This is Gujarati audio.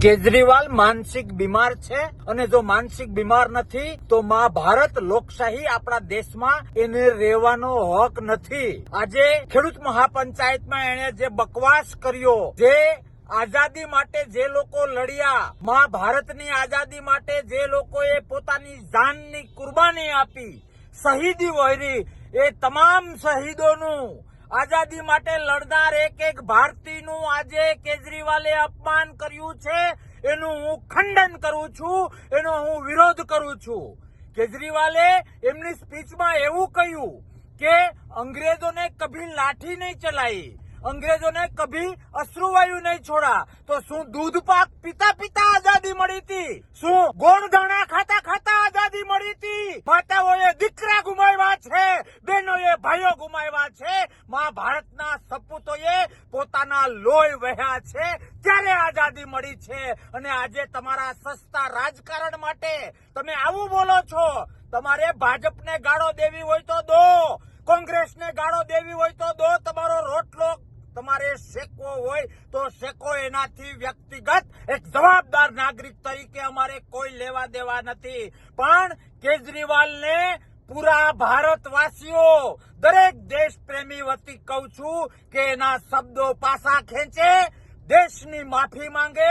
કેજરીવાલ માનસિક બીમાર છે અને જો માનસિક બીમાર નથી તો માં ભારત લોકશાહી આપણા દેશમાં એને રહેવાનો હક નથી। આજે ખેડૂત મહાપંચાયતમાં એને જે બકવાસ કર્યો, જે આઝાદી માટે જે લોકો લડ્યા, માં ભારતની આઝાદી માટે જે લોકોએ પોતાની જાનની કુરબાની આપી, શહીદી વહોરી, એ તમામ શહીદોનું, આઝાદી માટે લડનાર એક એક ભારતીયનું આજે કેજરીવાલે અપમાન કર્યું છે। એનું હું ખંડન કરું છું, એનો હું વિરોધ કરું છું। કેજરીવાલે એમની સ્પીચમાં એવું કહ્યું કે અંગ્રેજોને કભી લાઠી નહીં ચલાઈ, અંગ્રેજોને કભી અશ્રુવાયુ નહીં છોડા। તો શું દૂધ પાક પીતા પીતા આઝાદી મળી હતી? શું ગોળ દાણા ખાતા ખાતા આઝાદી મળી હતી? માતાઓએ દીકરા ગુમાવ્યા છે, બહેનોએ ભાઈઓ ગુમાવ્યા છે, માં ભારતના સપૂતોએ પોતાના લોહી વહ્યા છે, ત્યારે આઝાદી મળી છે। અને આજે તમારા સસ્તા રાજકારણ માટે તમે આવું બોલો છો। તમારે ભાજપને ગાળો દેવી હોય તો દો, કોંગ્રેસને ગાળો દેવી હોય તો દો, તમારો રોટલો તમારે શેકવો હોય તો શેકો। એનાથી વ્યક્તિગત એક જવાબદાર નાગરિક તરીકે અમારે કોઈ લેવા દેવા નથી। પણ કેજરીવાલને પૂરા ભારતવાસીઓ, દરેક દેશ પ્રેમી વતી કહું છું કે એના શબ્દો પાછા ખેંચે, દેશની માફી માંગે।